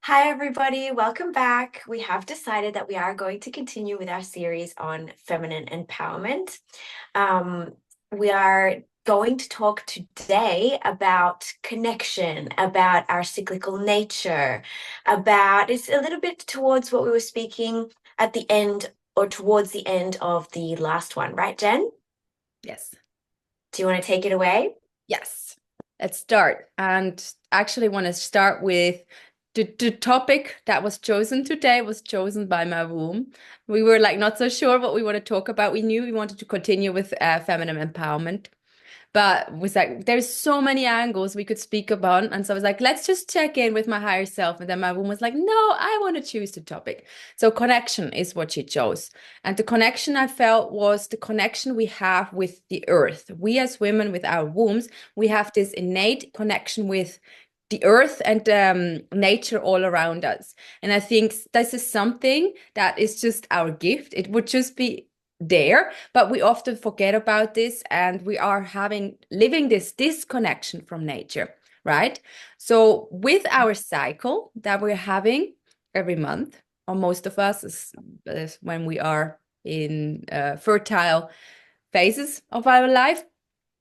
Hi, everybody. Welcome back. We have decided that we are going to continue with our series on feminine empowerment. Um, we are going to talk today about connection, about our cyclical nature, about it's a little bit towards what we were speaking at the end or towards the end of the last one, right, Jen? Yes. Do you want to take it away? Yes. Let's start. And actually want to start with the topic that was chosen today was chosen by my womb. We were like not so sure what we want to talk about. We knew we wanted to continue with feminine empowerment. But was like, there's so many angles we could speak about. And so I was like, let's just check in with my higher self. And then my womb was like, no, I want to choose the topic. So connection is what she chose. And the connection I felt was the connection we have with the earth. We as women with our wombs, we have this innate connection with the earth and nature all around us. And I think this is something that is just our gift. It would just be there, but we often forget about this and we are living this disconnection from nature, right? So with our cycle that we're having every month, or most of us is when we are in fertile phases of our life,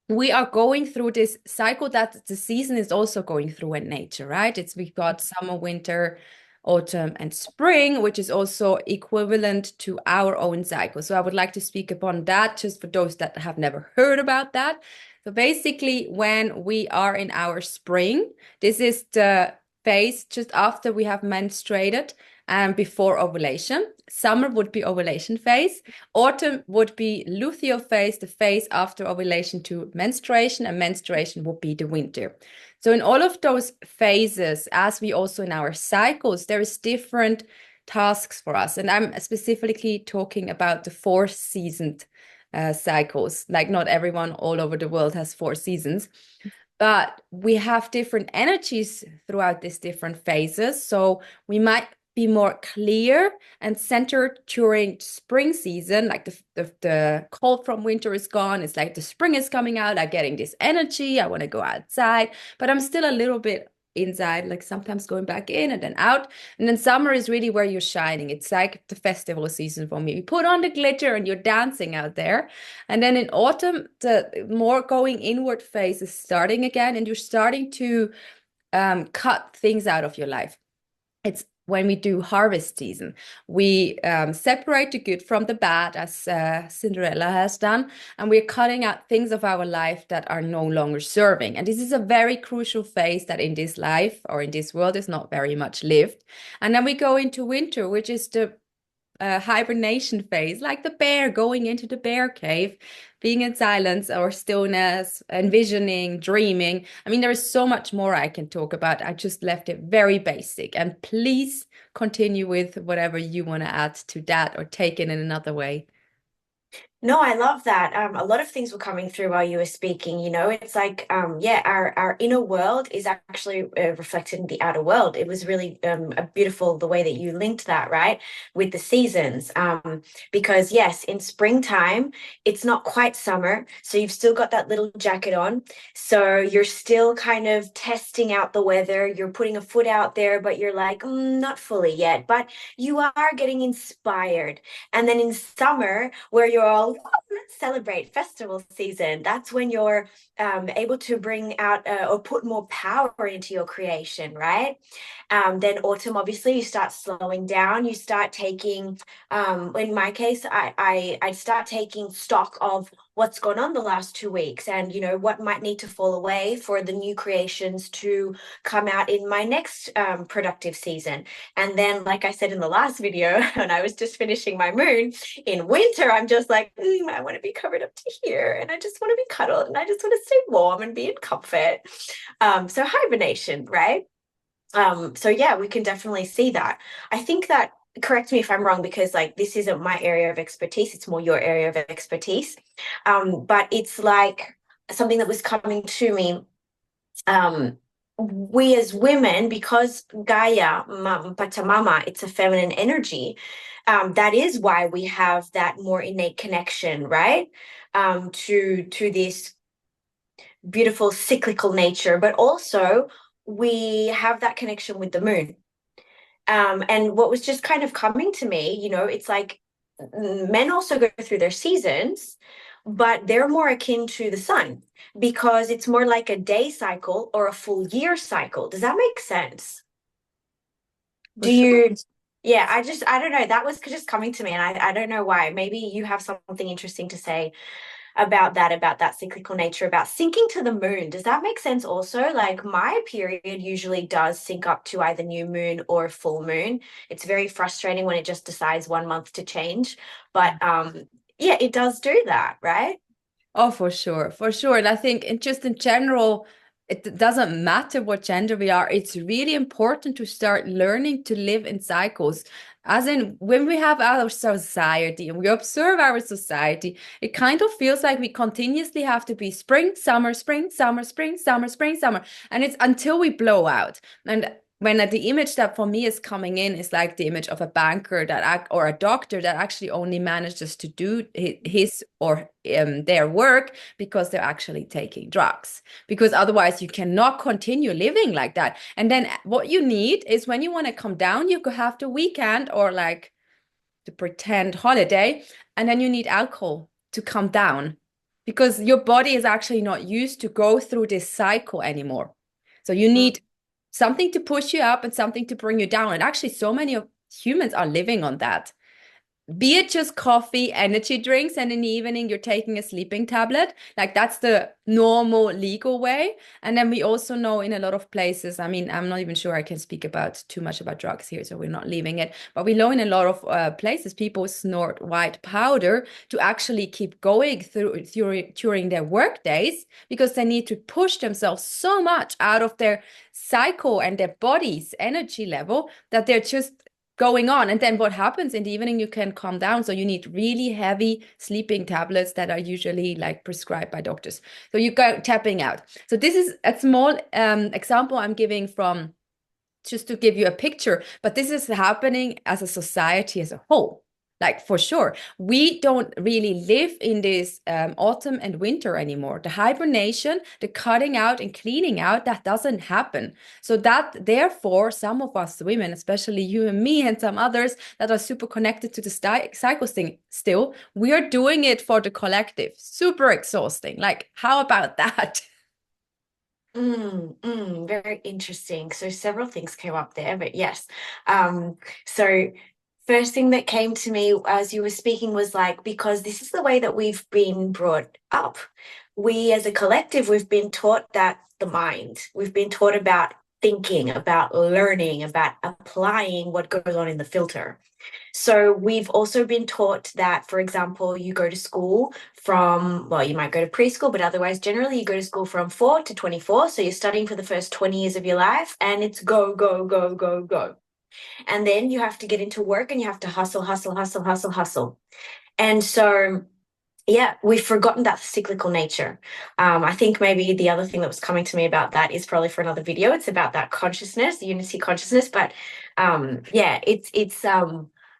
we are going through this cycle that the season is also going through in nature, right? We've got summer, winter, autumn, and spring, which is also equivalent to our own cycle. So I would like to speak upon that just for those that have never heard about that. So basically, when we are in our spring, this is the phase just after we have menstruated and before ovulation. Summer would be ovulation phase. Autumn would be luteal phase, the phase after ovulation to menstruation, and menstruation would be the winter. So in all of those phases, as we also in our cycles, there is different tasks for us. And I'm specifically talking about the four seasoned cycles. Like not everyone all over the world has four seasons, but we have different energies throughout these different phases. So we might be more clear and centered during spring season, like the cold from winter is gone. It's like the spring is coming out. I'm getting this energy. I want to go outside, but I'm still a little bit inside, like sometimes going back in and then out. And then summer is really where you're shining. It's like the festival season for me. You put on the glitter and you're dancing out there. And then in autumn, the more going inward phase is starting again, and you're starting to cut things out of your life. It's when we do harvest season. We separate the good from the bad, as Cinderella has done, and we're cutting out things of our life that are no longer serving. And this is a very crucial phase that in this life or in this world is not very much lived. And then we go into winter, which is the hibernation phase, like the bear going into the bear cave, being in silence or stillness, envisioning, dreaming. I mean, there is so much more I can talk about. I just left it very basic. And please continue with whatever you want to add to that or take it in another way. No, I love that. A lot of things were coming through while you were speaking. It's like, yeah, our inner world is actually reflected in the outer world. It was really a beautiful the way that you linked that, right, with the seasons. Because yes, in springtime, it's not quite summer, so you've still got that little jacket on. So you're still kind of testing out the weather. You're putting a foot out there, but you're like, not fully yet. But you are getting inspired. And then in summer, where you're all, "Oh, let's celebrate festival season," that's when you're able to bring out or put more power into your creation, right? Then autumn, obviously, you start slowing down. You start taking, in my case, I start taking stock of what's gone on the last 2 weeks and what might need to fall away for the new creations to come out in my next productive season. And then, like I said in the last video, when I was just finishing my moon, in winter, I'm just like, I want to be covered up to here and I just want to be cuddled and I just want to stay warm and be in comfort. So hibernation, right? So yeah, we can definitely see that. I think that, correct me if I'm wrong, because like this isn't my area of expertise, it's more your area of expertise. But it's like something that was coming to me. We as women, because Gaia, Pachamama, it's a feminine energy. That is why we have that more innate connection, right? To this beautiful cyclical nature, but also we have that connection with the moon. And what was just kind of coming to me, it's like men also go through their seasons, but they're more akin to the sun because it's more like a day cycle or a full year cycle. Does that make sense? For Do sure. you? Yeah, I don't know. That was just coming to me, and I don't know why. Maybe you have something interesting to say about that cyclical nature, about syncing to the moon. Does that make sense also? Like my period usually does sync up to either new moon or full moon. It's very frustrating when it just decides 1 month to change, but yeah, it does do that, right? Oh, for sure, for sure. And I think just in general, it doesn't matter what gender we are. It's really important to start learning to live in cycles. As in, when we have our society and we observe our society, it kind of feels like we continuously have to be spring, summer, spring, summer, spring, summer, spring, summer. And it's until we blow out. And when the image that for me is coming in is like the image of a banker or a doctor that actually only manages to do his or their work because they're actually taking drugs, because otherwise you cannot continue living like that. And then what you need is, when you want to come down, you could have the weekend or like the pretend holiday, and then you need alcohol to come down because your body is actually not used to go through this cycle anymore. So you Mm. need something to push you up and something to bring you down. And actually, so many of humans are living on that, be it just coffee, energy drinks, and in the evening you're taking a sleeping tablet. Like that's the normal legal way. And then we also know in a lot of places, I mean, I'm not even sure I can speak about too much about drugs here, so we're not leaving it. But we know in a lot of places people snort white powder to actually keep going through during their work days because they need to push themselves so much out of their cycle and their body's energy level that they're just going on. And then what happens in the evening, you can calm down. So you need really heavy sleeping tablets that are usually like prescribed by doctors. So you go tapping out. So this is a small example I'm giving from, just to give you a picture, but this is happening as a society as a whole. Like for sure, we don't really live in this autumn and winter anymore. The hibernation, the cutting out and cleaning out, that doesn't happen. So that therefore, some of us women, especially you and me and some others that are super connected to the cycles thing, still, we are doing it for the collective. Super exhausting. Like, how about that? Very interesting. So several things came up there, but yes. So first thing that came to me as you were speaking was like, because this is the way that we've been brought up. We as a collective, we've been taught that the mind, we've been taught about thinking, about learning, about applying what goes on in the filter. So we've also been taught that, for example, you go to school from, well, you might go to preschool, but otherwise, generally, you go to school from 4 to 24. So you're studying for the first 20 years of your life, and it's go, go, go, go, go. And then you have to get into work and you have to hustle, hustle, hustle, hustle, hustle. And so, yeah, we've forgotten that cyclical nature. I think maybe the other thing that was coming to me about that is probably for another video. It's about that consciousness, the unity consciousness. But yeah,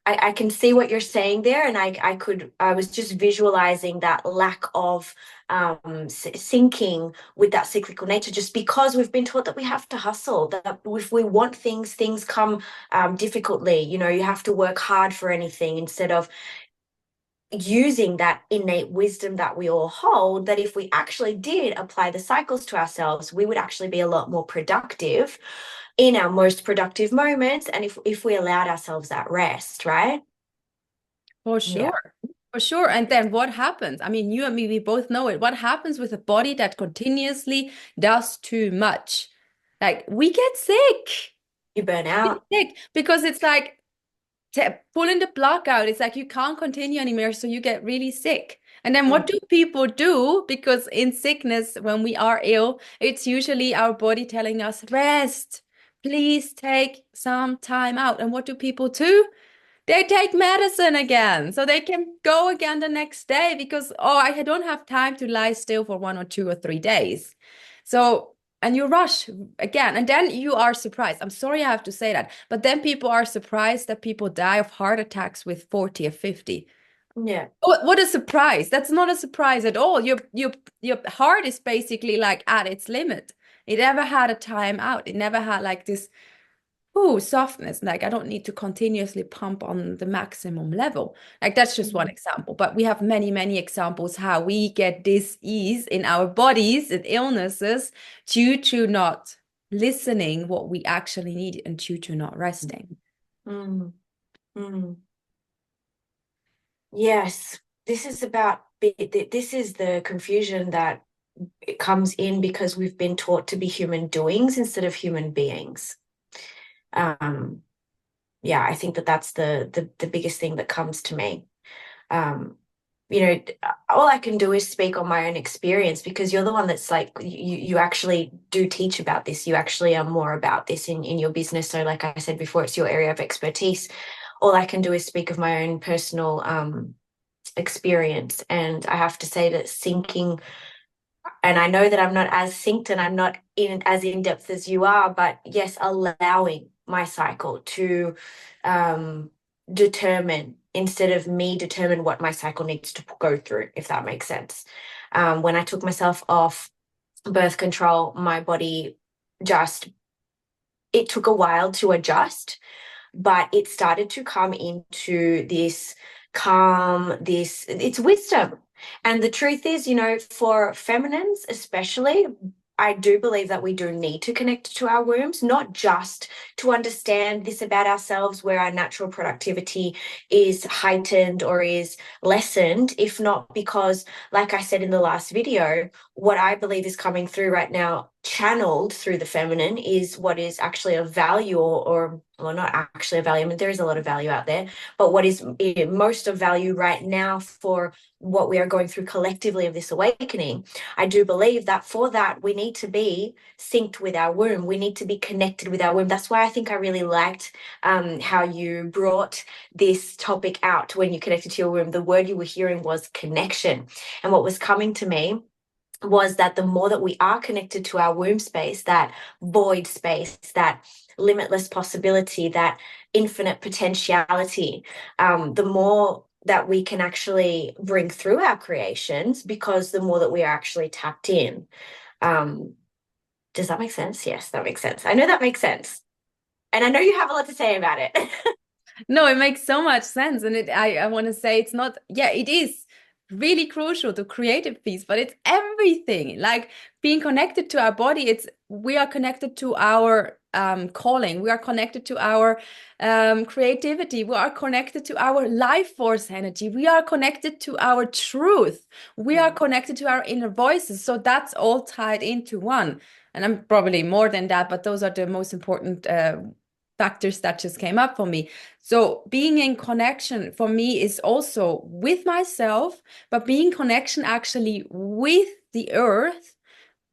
I can see what you're saying there, and I was just visualizing that lack of syncing with that cyclical nature, just because we've been taught that we have to hustle, that if we want things, things come difficultly. You have to work hard for anything instead of using that innate wisdom that we all hold, that if we actually did apply the cycles to ourselves, we would actually be a lot more productive in our most productive moments, and if we allowed ourselves that rest, right? For Yeah. sure. For sure. And then what happens? I mean, you and me, we both know it. What happens with a body that continuously does too much? Like we get sick. You burn Get out. sick because it's like pulling the plug out. It's like you can't continue anymore. So you get really sick. And then what Mm. do people do? Because in sickness, when we are ill, it's usually our body telling us, rest. Please take some time out. And what do people do? They take medicine again so they can go again the next day because, oh, I don't have time to lie still for 1 or 2 or 3 days. So, and you rush again, and then you are surprised. I'm sorry I have to say that, but then people are surprised that people die of heart attacks with 40 or 50. Yeah. What a surprise. That's not a surprise at all. Your heart is basically like at its limit. It never had a time out. It never had like this oh, softness. Like I don't need to continuously pump on the maximum level. Like that's just one Mm, example. But we have many, many examples how we get this ease in our bodies and illnesses due to not listening what we actually need and due to not resting. mm, mm. Yes, this is this is the confusion that it comes in because we've been taught to be human doings instead of human beings. Um, yeah, I think that that's the biggest thing that comes to me. Um, all I can do is speak on my own experience because you're the one that's like you actually do teach about this. You actually are more about this in your business. So, like I said before, it's your area of expertise. All I can do is speak of my own personal experience, and I have to say that sinking, and I know that I'm not as synced and I'm not in as in depth as you are, but yes, allowing my cycle to um, determine instead of me determine what my cycle needs to go through, if that makes sense. When I took myself off birth control, my body just, it took a while to adjust, but it started to come into this calm, this, it's wisdom. And the truth is, for feminines especially, I do believe that we do need to connect to our wombs, not just to understand this about ourselves, where our natural productivity is heightened or is lessened, if not because, like I said in the last video, what I believe is coming through right now, channeled through the feminine, is what is actually of value or well, not actually a value. I mean, there is a lot of value out there, but what is most of value right now for what we are going through collectively of this awakening, I do believe that for that, we need to be synced with our womb. We need to be connected with our womb. That's why I think I really liked how you brought this topic out when you connected to your womb. The word you were hearing was connection. And what was coming to me was that the more that we are connected to our womb space, that void space, that limitless possibility, that infinite potentiality, the more that we can actually bring through our creations because the more that we are actually tapped in. Um, does that make sense? Yes, that makes sense. I know that makes sense. And I know you have a lot to say about it. No, it makes so much sense. And I want to say it's not, yeah, it is really crucial to creative piece, but it's everything. Like being connected to our body, we are connected to our calling, we are connected to our creativity, we are connected to our life force energy, we are connected to our truth, we are connected to our inner voices. So that's all tied into one. And I'm probably more than that, but those are the most important factors that just came up for me. So being in connection for me is also with myself, but being connection actually with the earth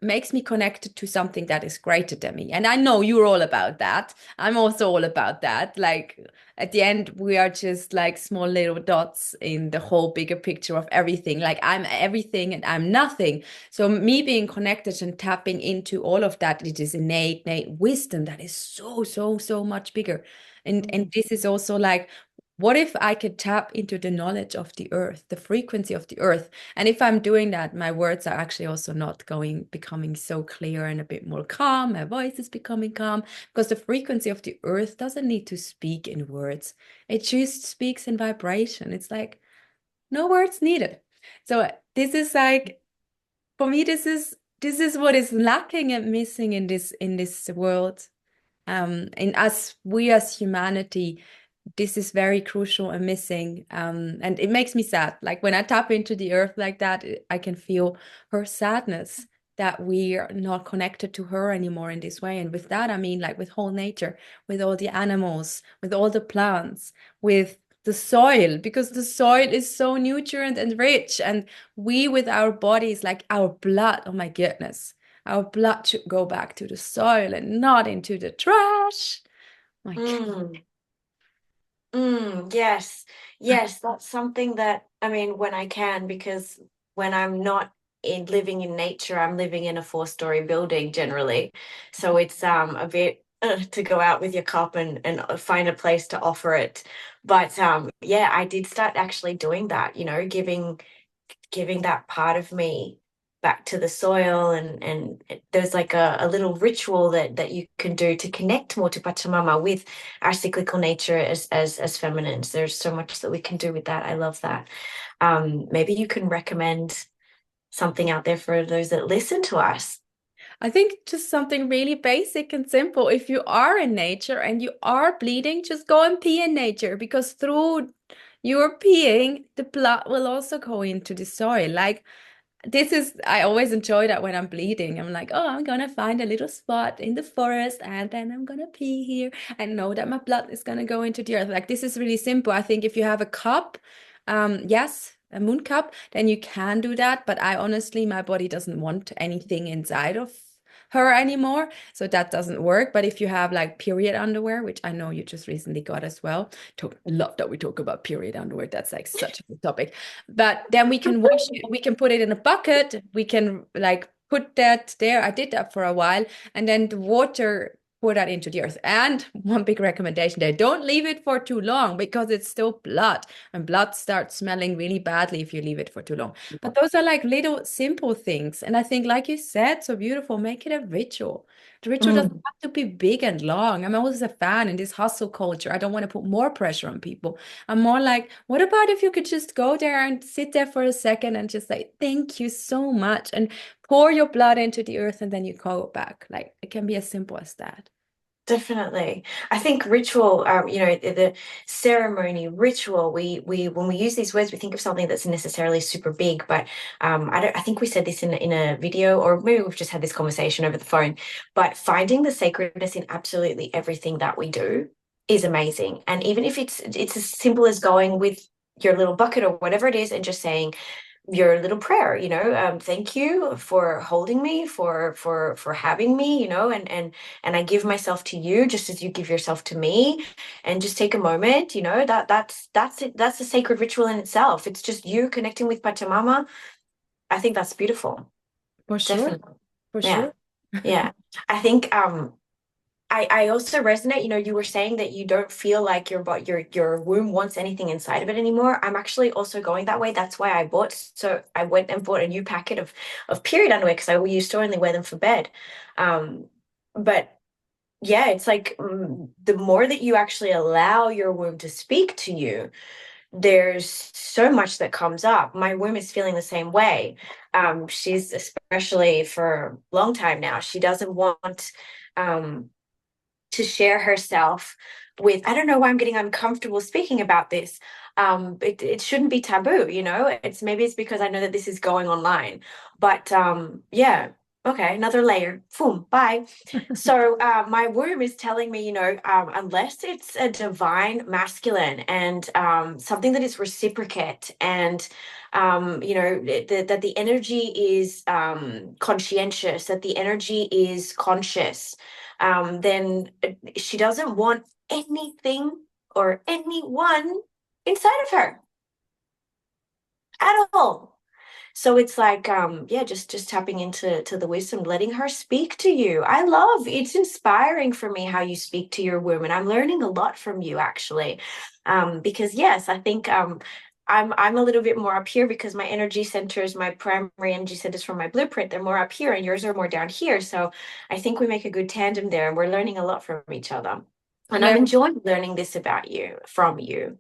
makes me connected to something that is greater than me. And I know you're all about that. I'm also all about that. Like at the end, we are just like small little dots in the whole bigger picture of everything. Like I'm everything and I'm nothing. So me being connected and tapping into all of that, it is innate wisdom that is so, so, so much bigger. And this is also like, what if I could tap into the knowledge of the earth, the frequency of the earth? And if I'm doing that, my words are actually also not becoming so clear and a bit more calm. My voice is becoming calm because the frequency of the earth doesn't need to speak in words. It just speaks in vibration. It's like no words needed. So this is like, for me, this is what is lacking and missing in this world. In us, we as humanity, this is very crucial and missing. And it makes me sad. Like when I tap into the earth like that, I can feel her sadness that we are not connected to her anymore in this way. And with that, I mean like with whole nature, with all the animals, with all the plants, with the soil, because the soil is so nutrient and rich. And we with our bodies, like our blood, oh my goodness, our blood should go back to the soil and not into the trash. My God. Mm. Yes, yes, that's something that I mean, when I can, because when I'm not in living in nature, I'm living in a four-story building generally. So it's a bit to go out with your cup and find a place to offer it. But yeah, I did start actually doing that, giving that part of me. back to the soil, and there's like a little ritual that you can do to connect more to Pachamama with our cyclical nature as feminines. There's so much that we can do with that. I love that. Maybe you can recommend something out there for those that listen to us. I think just something really basic and simple. If you are in nature and you are bleeding, just go and pee in nature because through your peeing, the blood will also go into the soil. Like this is, I always enjoy that when I'm bleeding. I'm like, oh, I'm gonna find a little spot in the forest and then I'm gonna pee here and know that my blood is gonna go into the earth. Like this is really simple. I think if you have a cup, yes, a moon cup, then you can do that. But I honestly, my body doesn't want anything inside of her anymore. So that doesn't work. But if you have like period underwear, which I know you just recently got as well, I love that we talk about period underwear. That's like such a good topic. But then we can wash it, we can put it in a bucket, we can like put that there. I did that for a while, and then the water pour that into the earth. And one big recommendation there, don't leave it for too long because it's still blood, and blood starts smelling really badly if you leave it for too long. But those are like little simple things. And I think, like you said, so beautiful, make it a ritual. The ritual doesn't Mm. have to be big and long. I'm always a fan in this hustle culture. I don't want to put more pressure on people. I'm more like, what about if you could just go there and sit there for a second and just say, thank you so much, and pour your blood into the earth and then you go back. Like it can be as simple as that. Definitely. I think ritual, the ceremony, ritual, we when we use these words, we think of something that's necessarily super big, but I think we said this in a video, or maybe we've just had this conversation over the phone, but finding the sacredness in absolutely everything that we do is amazing. And even if it's as simple as going with your little bucket or whatever it is and just saying, your little prayer, thank you for holding me, for having me, and I give myself to you just as you give yourself to me, and just take a moment, that's it. That's a sacred ritual in itself. It's just you connecting with Pachamama. I think that's beautiful. For sure. Definitely. For Yeah. sure. Yeah. I think I also resonate, you were saying that you don't feel like your womb wants anything inside of it anymore. I'm actually also going that way. That's why I went and bought a new packet of period underwear because I used to only wear them for bed. But yeah, it's like the more that you actually allow your womb to speak to you, there's so much that comes up. My womb is feeling the same way. She's, especially for a long time now, she doesn't want um to share herself with. I don't know why I'm getting uncomfortable speaking about this. It shouldn't be taboo, it's because I know that this is going online. But yeah, okay, another layer. Boom, bye. So my womb is telling me, unless it's a divine masculine and something that is reciprocate, and that the energy is conscientious, that the energy is conscious, then she doesn't want anything or anyone inside of her at all. So it's like, yeah, just tapping into the wisdom, letting her speak to you. I love it's inspiring for me how you speak to your womb, and I'm learning a lot from you actually. Because yes, I think I'm a little bit more up here because my energy centers, my primary energy centers from my blueprint, they're more up here, and yours are more down here. So I think we make a good tandem there, and we're learning a lot from each other. And I'm Yeah. enjoying learning this about you from you.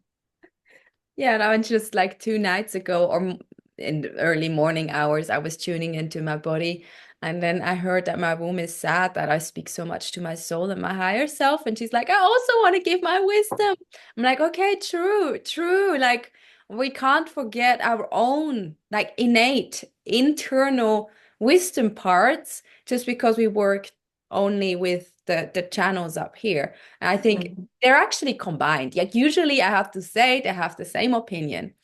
Yeah, and I was just like 2 nights ago, or in the early morning hours, I was tuning into my body. And then I heard that my womb is sad that I speak so much to my soul and my higher self. And she's like, I also want to give my wisdom. I'm like, okay, true, true. Like, we can't forget our own, like, innate, internal wisdom parts just because we work only with the channels up here. And I think Mm. they're actually combined. Like usually I have to say they have the same opinion.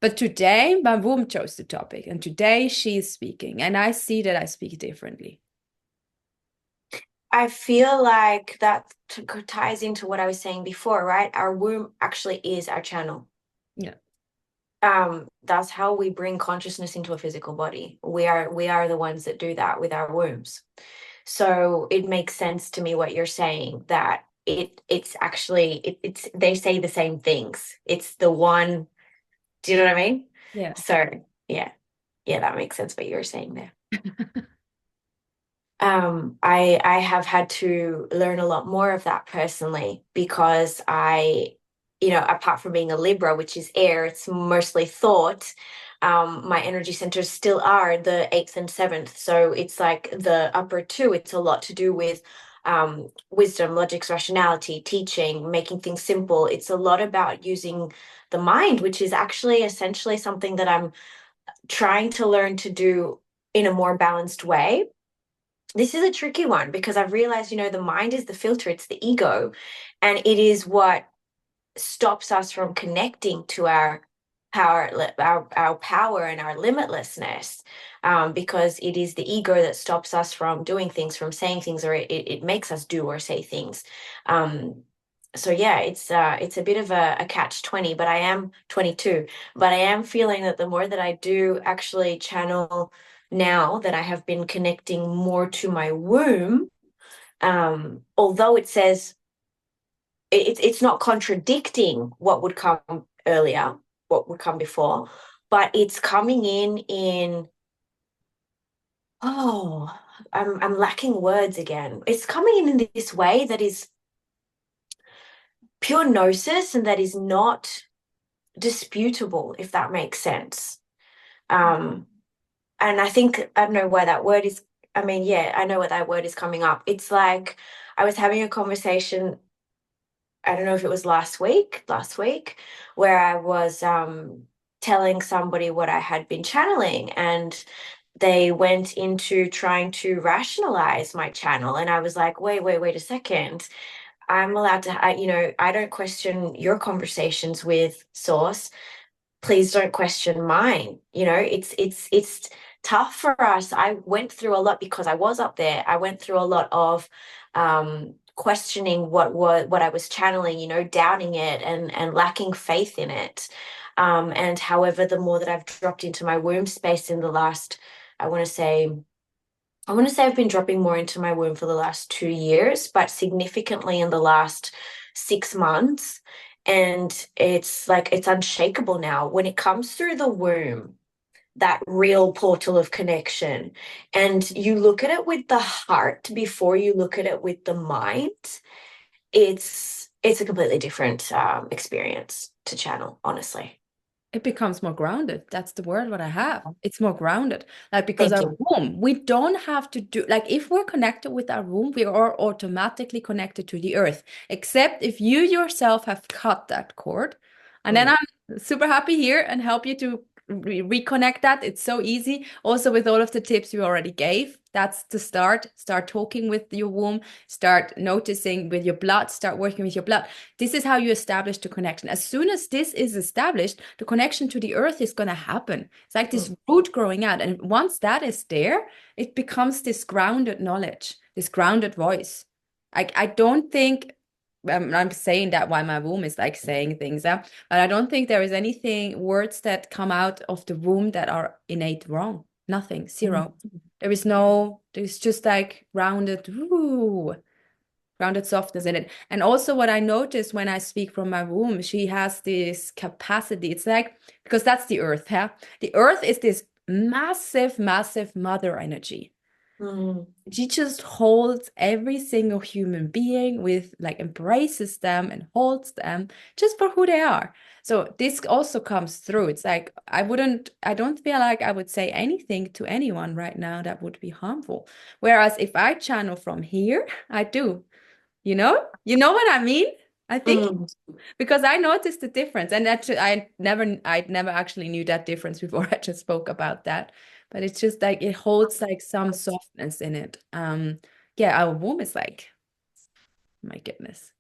But today my womb chose the topic and today she's speaking and I see that I speak differently. I feel like that ties into what I was saying before, right? Our womb actually is our channel. Yeah. That's how we bring consciousness into a physical body. We are the ones that do that with our wombs. So it makes sense to me what you're saying, that it's actually it's they say the same things. It's the one, do you know what I mean? Yeah. So yeah. Yeah, that makes sense what you were saying there. I have had to learn a lot more of that personally because apart from being a Libra, which is air, it's mostly thought. My energy centers still are the eighth and seventh. So it's like the upper two, it's a lot to do with wisdom, logic, rationality, teaching, making things simple. It's a lot about using the mind, which is actually essentially something that I'm trying to learn to do in a more balanced way. This is a tricky one because I've realized, the mind is the filter, it's the ego, and it is what stops us from connecting to our power, our power and our limitlessness, because it is the ego that stops us from doing things, from saying things, or it makes us do or say things. Um, so yeah, it's a bit of a catch 20, but I am 22, but I am feeling that the more that I do actually channel now that I have been connecting more to my womb, although it says it's not contradicting what would come earlier, what would come before, but it's coming in oh, I'm lacking words again. It's coming in this way that is pure gnosis and that is not disputable, if that makes sense. Um, and I don't know why that word is. I mean, yeah, I know what that word is coming up. It's like I was having a conversation. I don't know if it was last week, where I was telling somebody what I had been channeling, and they went into trying to rationalize my channel. And I was like, wait a second. I'm allowed to, I don't question your conversations with Source. Please don't question mine. It's tough for us. I went through a lot because I was up there. I went through a lot of questioning what I was channeling, doubting it and lacking faith in it. And however, the more that I've dropped into my womb space in the last, I want to say I've been dropping more into my womb for the last 2 years, but significantly in the last 6 months. And it's like it's unshakable now. When it comes through the womb, that real portal of connection, and you look at it with the heart before you look at it with the mind, it's a completely different experience to channel, honestly. It becomes more grounded. That's the word what I have. It's more grounded. Like because Thank our you. womb, we don't have to do like if we're connected with our womb, we are automatically connected to the earth. Except if you yourself have cut that cord. And then Mm, I'm super happy here and help you to reconnect that. It's so easy. Also with all of the tips you already gave. That's the start. Start talking with your womb, start noticing with your blood, start working with your blood. This is how you establish the connection. As soon as this is established, the connection to the earth is going to happen. It's like this mm, root growing out. And once that is there, it becomes this grounded knowledge, this grounded voice. I don't think, I'm saying that while my womb is like saying things, but I don't think there is anything, words that come out of the womb that are innate wrong. Nothing, mm, zero. There's just like rounded, ooh, grounded softness in it. And also what I notice when I speak from my womb, she has this capacity. It's like, because that's the earth, huh? The earth is this massive, massive mother energy. mm, She just holds every single human being with like embraces them and holds them just for who they are. So this also comes through. It's like I don't feel like I would say anything to anyone right now that would be harmful. Whereas if I channel from here, I do. You know what I mean? I think mm. because I noticed the difference, and that I never actually knew that difference before I just spoke about that. But it's just like it holds like some softness in it. Yeah, our womb is like, my goodness.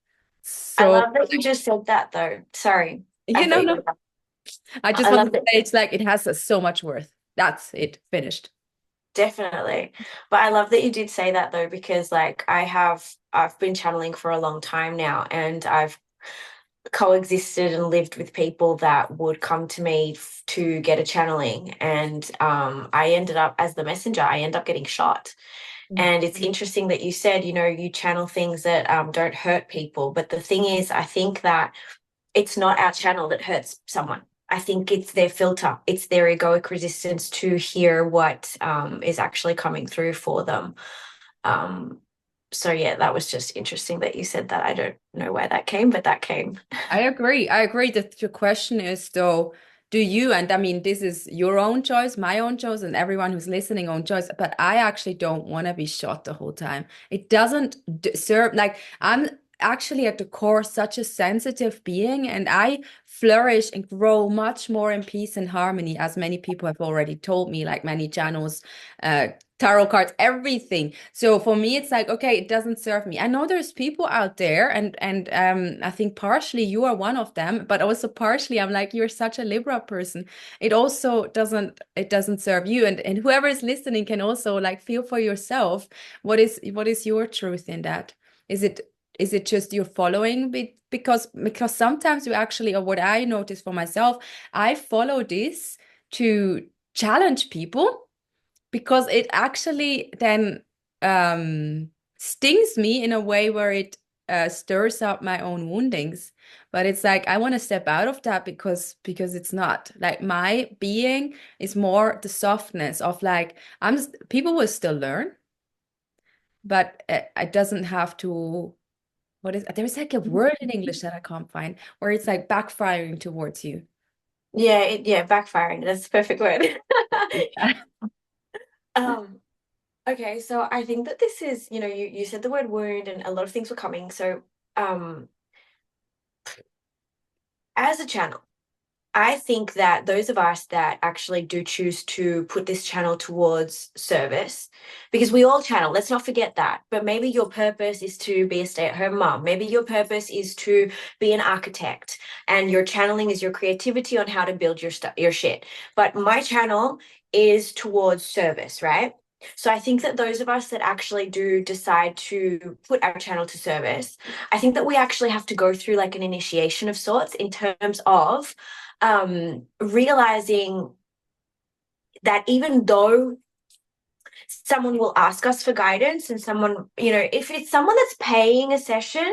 I So, love that you just said that, though. Sorry, I thought you no, were. I just I want to love it. say it's like it has so much worth. That's it, finished. Definitely. But I love that you did say that though, because like I've been channeling for a long time now, and I've coexisted and lived with people that would come to me to get a channeling. And I ended up as the messenger, I end up getting shot. Mm. And it's interesting that you said, you channel things that don't hurt people. But the thing is, I think that it's not our channel that hurts someone. I think it's their filter, it's their egoic resistance to hear what is actually coming through for them. Um, so yeah, that was just interesting that you said that. I don't know where that came, but that came. I agree. I agree that your question is though, do you, and I mean, this is your own choice, my own choice, and everyone who's listening own choice, but I actually don't want to be shot the whole time. It doesn't serve, like, I'm actually at the core such a sensitive being, and I flourish and grow much more in peace and harmony, as many people have already told me, like many channels, uh, tarot cards, everything. So for me, it's like, okay, it doesn't serve me. I know there's people out there, and I think partially you are one of them, but also partially I'm like, you're such a Libra person. It doesn't serve you. And whoever is listening can also like feel for yourself. What is your truth in that? Is it is it just you're following because sometimes you actually, or what I notice for myself, I follow this to challenge people because it actually then stings me in a way where it stirs up my own woundings. But it's like I want to step out of that because it's not like my being is more the softness of like people will still learn, but it doesn't have to. What is there's like a word in English that I can't find where it's like backfiring towards you. Yeah, yeah, backfiring. That's the perfect word. Um, okay, so I think that this is, you said the word wound and a lot of things were coming. So, um, as a channel, I think that those of us that actually do choose to put this channel towards service, because we all channel, let's not forget that. But maybe your purpose is to be a stay-at-home mom. Maybe your purpose is to be an architect, and your channeling is your creativity on how to build your stuff, your shit. But my channel is towards service, right? So I think that those of us that actually do decide to put our channel to service, I think that we actually have to go through like an initiation of sorts in terms of realizing that even though someone will ask us for guidance and someone, if it's someone that's paying a session,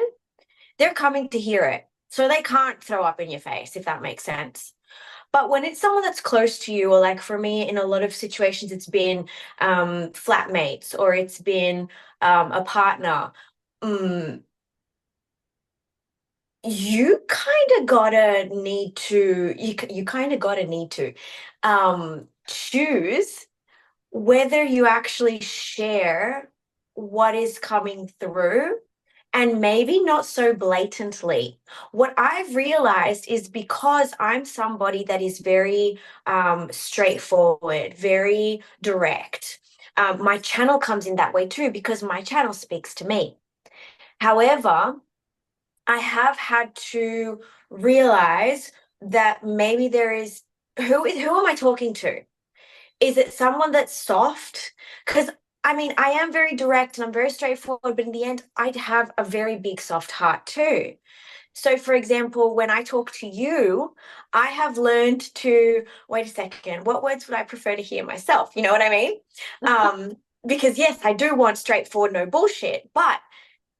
they're coming to hear it. So they can't throw up in your face, if that makes sense. But when it's someone that's close to you, or like for me, in a lot of situations, it's been flatmates or it's been a partner. Um, you kind of gotta need to you kind of gotta need to choose whether you actually share what is coming through, and maybe not so blatantly. What I've realized is because I'm somebody that is very straightforward, very direct, my channel comes in that way too, because my channel speaks to me. However, I have had to realize that maybe there is who am I talking to? Is it someone that's soft? Because I mean, I am very direct and I'm very straightforward, but in the end, I'd have a very big soft heart too. So, for example, when I talk to you, I have learned to wait a second, what words would I prefer to hear myself? You know what I mean? Because yes, I do want straightforward, no bullshit, but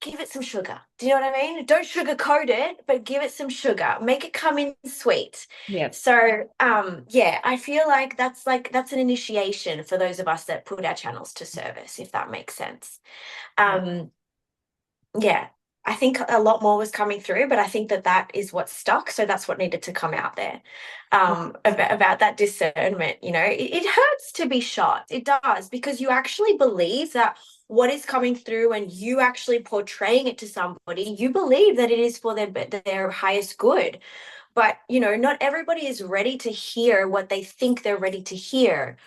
give it some sugar. Do you know what I mean? Don't sugarcoat it, but give it some sugar. Make it come in sweet. Yes. So, yeah, I feel like that's an initiation for those of us that put our channels to service, if that makes sense. Um, yeah, I think a lot more was coming through, but I think that is what stuck. So that's what needed to come out there. About that discernment, it hurts to be shot. It does, because you actually believe that what is coming through and you actually portraying it to somebody, you believe that it is for their highest good. But, not everybody is ready to hear what they think they're ready to hear.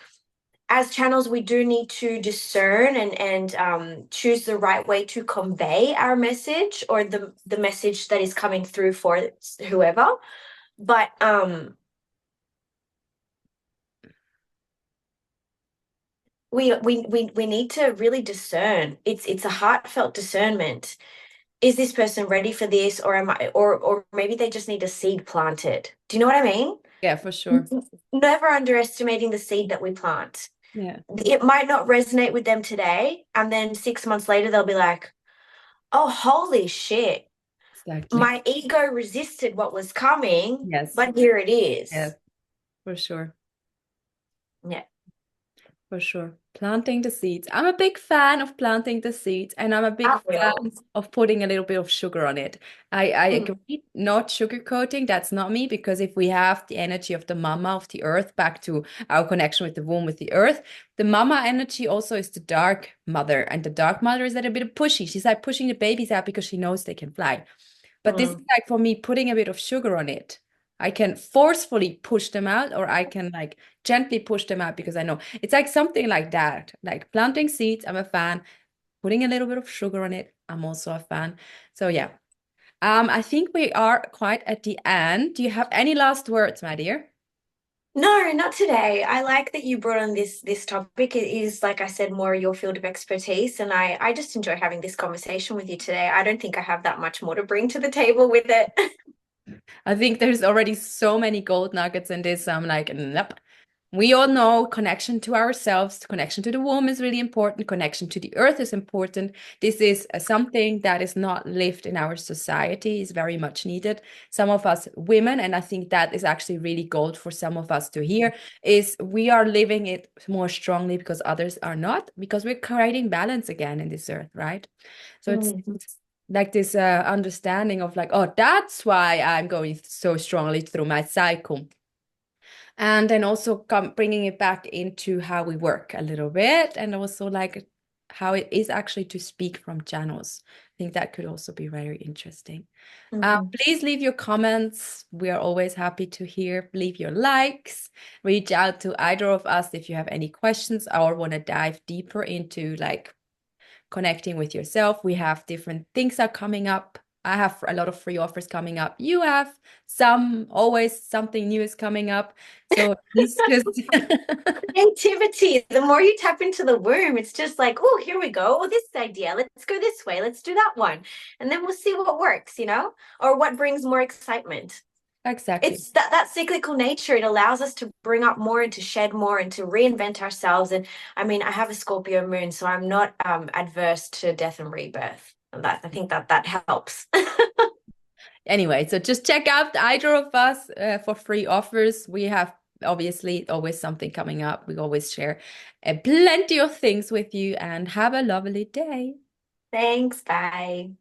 As channels, we do need to discern and choose the right way to convey our message, or the message that is coming through for whoever. But we need to really discern. It's a heartfelt discernment. Is this person ready for this, or am I, or maybe they just need a seed planted? Do you know what I mean? Yeah, for sure. Never underestimating the seed that we plant. Yeah. It might not resonate with them today, and then 6 months later they'll be like, oh, holy shit. Exactly. my ego resisted what was coming, Yes. but here it is. Yes, for sure. Yeah, For sure. Planting the seeds. I'm a big fan of planting the seeds, and I'm a big I will. fan of putting a little bit of sugar on it. I Mm, agree, not sugarcoating. That's not me, because if we have the energy of the mama of the earth back to our connection with the womb, with the earth, the mama energy also is the dark mother, and the dark mother is a little bit pushy. She's like pushing the babies out because she knows they can fly. But this is mm, like for me putting a bit of sugar on it. I can forcefully push them out, or I can like gently push them out because I know it's like something like that. Like planting seeds, I'm a fan. Putting a little bit of sugar on it, I'm also a fan. So yeah. I think we are quite at the end. Do you have any last words, my dear? no, not today. I like that you brought on this topic. It is, like I said, more your field of expertise, and I just enjoy having this conversation with you today. I don't think I have that much more to bring to the table with it. I think there's already so many gold nuggets in this. I'm like, nope. We all know connection to ourselves, connection to the womb is really important, connection to the earth is important. This is something that is not lived in our society, is very much needed. Some of us women, and I think that is actually really gold for some of us to hear, is we are living it more strongly because others are not, because we're creating balance again in this earth, right? So Mm, it's like this understanding of like, oh, that's why I'm going so strongly through my cycle. And then also bringing it back into how we work a little bit, and also like how it is actually to speak from channels. I think that could also be very interesting. mhm. Please leave your comments. We are always happy to hear. Leave your likes. Reach out to either of us if you have any questions or want to dive deeper into like connecting with yourself. We have different things are coming up. I have a lot of free offers coming up. You have some, always something new is coming up. So please just Creativity. The more you tap into the womb, it's just like, oh, here we go. Oh, this idea. Let's go this way. Let's do that one. And then we'll see what works, or what brings more excitement. exactly. It's that cyclical nature. It allows us to bring up more and to shed more and to reinvent ourselves. And I mean, I have a Scorpio moon, so I'm not adverse to death and rebirth. And that I think that helps. Anyway, so just check out either of us for free offers. We have obviously always something coming up. We always share plenty of things with you, and have a lovely day. Thanks. Bye.